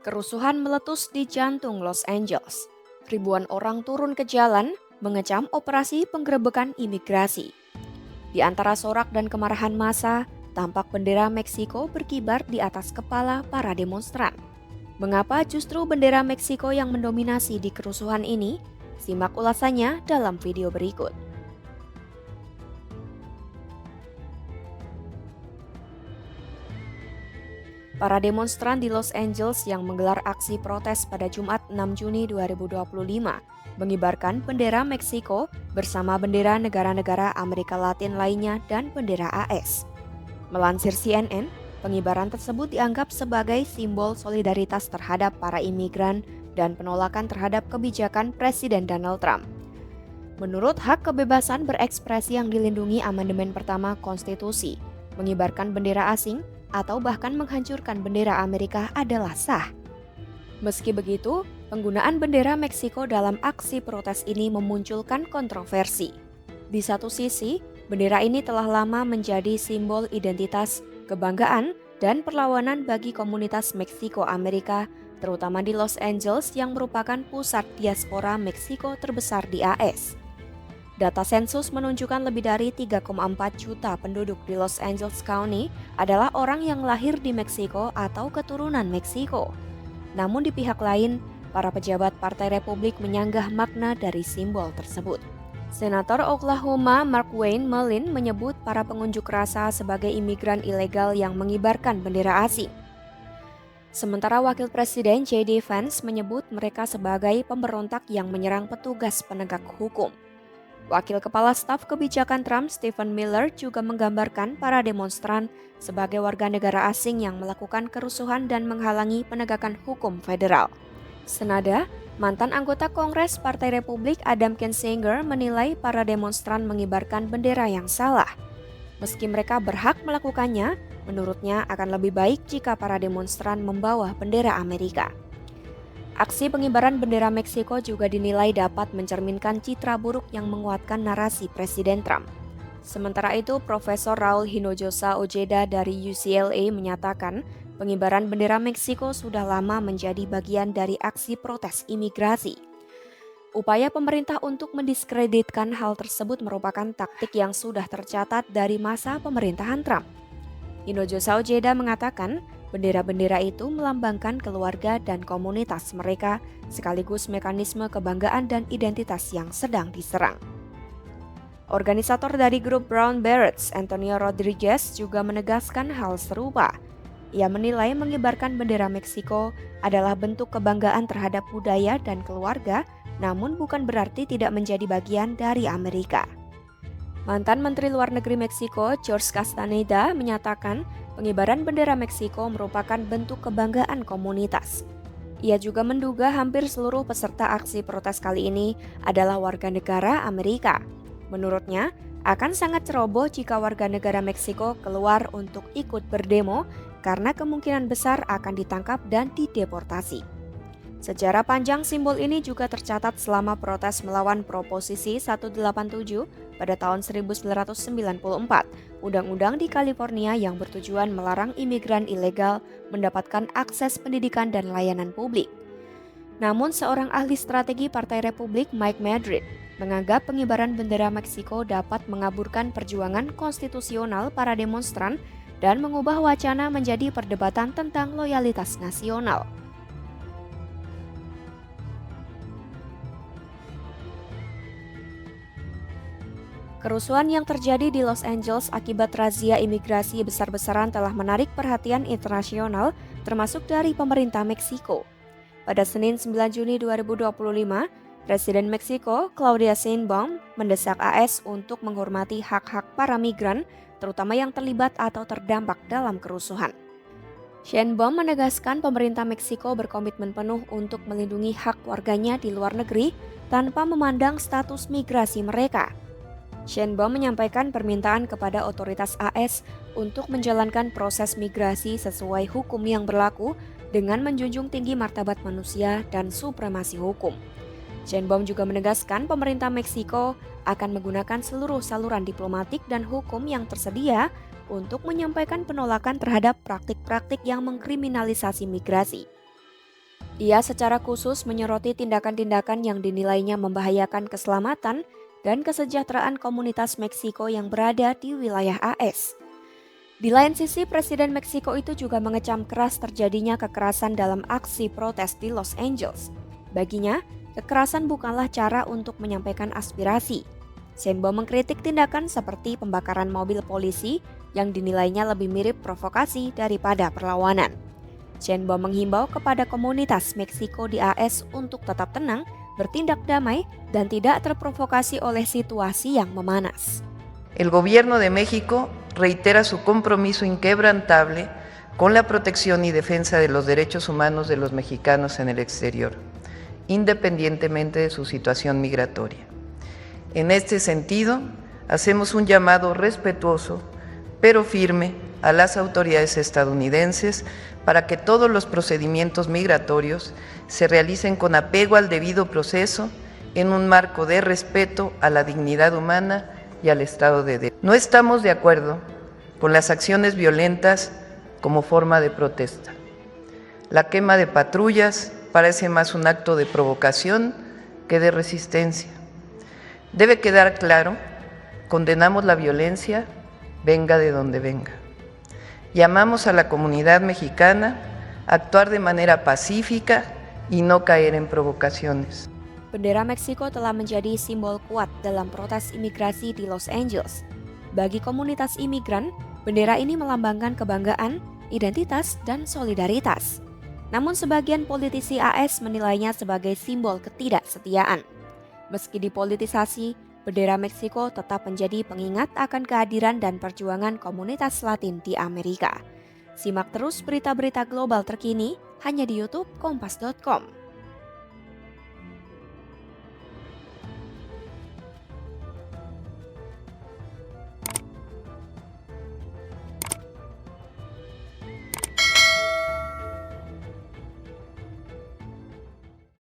Kerusuhan meletus di jantung Los Angeles. Ribuan orang turun ke jalan mengecam operasi penggerebekan imigrasi. Di antara sorak dan kemarahan massa, tampak bendera Meksiko berkibar di atas kepala para demonstran. Mengapa justru bendera Meksiko yang mendominasi di kerusuhan ini? Simak ulasannya dalam video berikut. Para demonstran di Los Angeles yang menggelar aksi protes pada Jumat 6 Juni 2025 mengibarkan bendera Meksiko bersama bendera negara-negara Amerika Latin lainnya dan bendera AS. Melansir CNN, pengibaran tersebut dianggap sebagai simbol solidaritas terhadap para imigran dan penolakan terhadap kebijakan Presiden Donald Trump. Menurut hak kebebasan berekspresi yang dilindungi Amandemen Pertama Konstitusi, mengibarkan bendera asing atau bahkan menghancurkan bendera Amerika adalah sah. Meski begitu, penggunaan bendera Meksiko dalam aksi protes ini memunculkan kontroversi. Di satu sisi, bendera ini telah lama menjadi simbol identitas, kebanggaan, dan perlawanan bagi komunitas Meksiko Amerika, terutama di Los Angeles yang merupakan pusat diaspora Meksiko terbesar di AS. Data sensus menunjukkan lebih dari 3,4 juta penduduk di Los Angeles County adalah orang yang lahir di Meksiko atau keturunan Meksiko. Namun di pihak lain, para pejabat Partai Republik menyanggah makna dari simbol tersebut. Senator Oklahoma Mark Wayne Mullin menyebut para pengunjuk rasa sebagai imigran ilegal yang mengibarkan bendera asing. Sementara Wakil Presiden J.D. Vance menyebut mereka sebagai pemberontak yang menyerang petugas penegak hukum. Wakil Kepala Staf Kebijakan Trump Stephen Miller juga menggambarkan para demonstran sebagai warga negara asing yang melakukan kerusuhan dan menghalangi penegakan hukum federal. Senada, mantan anggota Kongres Partai Republik Adam Kinzinger menilai para demonstran mengibarkan bendera yang salah. Meski mereka berhak melakukannya, menurutnya akan lebih baik jika para demonstran membawa bendera Amerika. Aksi pengibaran bendera Meksiko juga dinilai dapat mencerminkan citra buruk yang menguatkan narasi Presiden Trump. Sementara itu, Profesor Raul Hinojosa Ojeda dari UCLA menyatakan pengibaran bendera Meksiko sudah lama menjadi bagian dari aksi protes imigrasi. Upaya pemerintah untuk mendiskreditkan hal tersebut merupakan taktik yang sudah tercatat dari masa pemerintahan Trump. Hinojosa Ojeda mengatakan, bendera-bendera itu melambangkan keluarga dan komunitas mereka, sekaligus mekanisme kebanggaan dan identitas yang sedang diserang. Organisator dari grup Brown Berets, Antonio Rodriguez, juga menegaskan hal serupa. Ia menilai mengibarkan bendera Meksiko adalah bentuk kebanggaan terhadap budaya dan keluarga, namun bukan berarti tidak menjadi bagian dari Amerika. Mantan Menteri Luar Negeri Meksiko, George Castaneda, menyatakan pengibaran bendera Meksiko merupakan bentuk kebanggaan komunitas. Ia juga menduga hampir seluruh peserta aksi protes kali ini adalah warga negara Amerika. Menurutnya, akan sangat ceroboh jika warga negara Meksiko keluar untuk ikut berdemo karena kemungkinan besar akan ditangkap dan dideportasi. Sejarah panjang simbol ini juga tercatat selama protes melawan Proposisi 187 pada tahun 1994, undang-undang di California yang bertujuan melarang imigran ilegal mendapatkan akses pendidikan dan layanan publik. Namun seorang ahli strategi Partai Republik, Mike Madrid, menganggap pengibaran bendera Meksiko dapat mengaburkan perjuangan konstitusional para demonstran dan mengubah wacana menjadi perdebatan tentang loyalitas nasional. Kerusuhan yang terjadi di Los Angeles akibat razia imigrasi besar-besaran telah menarik perhatian internasional, termasuk dari pemerintah Meksiko. Pada Senin 9 Juni 2025, Presiden Meksiko, Claudia Sheinbaum, mendesak AS untuk menghormati hak-hak para migran, terutama yang terlibat atau terdampak dalam kerusuhan. Sheinbaum menegaskan pemerintah Meksiko berkomitmen penuh untuk melindungi hak warganya di luar negeri tanpa memandang status migrasi mereka. Sheinbaum menyampaikan permintaan kepada otoritas AS untuk menjalankan proses migrasi sesuai hukum yang berlaku dengan menjunjung tinggi martabat manusia dan supremasi hukum. Sheinbaum juga menegaskan pemerintah Meksiko akan menggunakan seluruh saluran diplomatik dan hukum yang tersedia untuk menyampaikan penolakan terhadap praktik-praktik yang mengkriminalisasi migrasi. Ia secara khusus menyoroti tindakan-tindakan yang dinilainya membahayakan keselamatan dan kesejahteraan komunitas Meksiko yang berada di wilayah AS. Di lain sisi, Presiden Meksiko itu juga mengecam keras terjadinya kekerasan dalam aksi protes di Los Angeles. Baginya, kekerasan bukanlah cara untuk menyampaikan aspirasi. Sheinbaum mengkritik tindakan seperti pembakaran mobil polisi yang dinilainya lebih mirip provokasi daripada perlawanan. Sheinbaum menghimbau kepada komunitas Meksiko di AS untuk tetap tenang, bertindak damai, dan tidak terprovokasi oleh situasi yang memanas. El Gobierno de México reitera su compromiso inquebrantable con la protección y defensa de los derechos humanos de los mexicanos en el exterior, independientemente de su situación migratoria. En este sentido, hacemos un llamado respetuoso, pero firme, a las autoridades estadounidenses para que todos los procedimientos migratorios se realicen con apego al debido proceso en un marco de respeto a la dignidad humana y al Estado de Derecho. No estamos de acuerdo con las acciones violentas como forma de protesta. La quema de patrullas parece más un acto de provocación que de resistencia. Debe quedar claro, condenamos la violencia, venga de donde venga. Llamamos a la comunidad mexicana a actuar de manera pacífica y no caer en provocaciones. Bendera Meksiko telah menjadi simbol kuat dalam protes imigrasi di Los Angeles. Bagi komunitas imigran, bendera ini melambangkan kebanggaan, identitas, dan solidaritas. Namun sebagian politisi AS menilainya sebagai simbol ketidaksetiaan. Meski dipolitisasi, bendera Meksiko tetap menjadi pengingat akan kehadiran dan perjuangan komunitas Latin di Amerika. Simak terus berita-berita global terkini hanya di YouTube Kompas.com.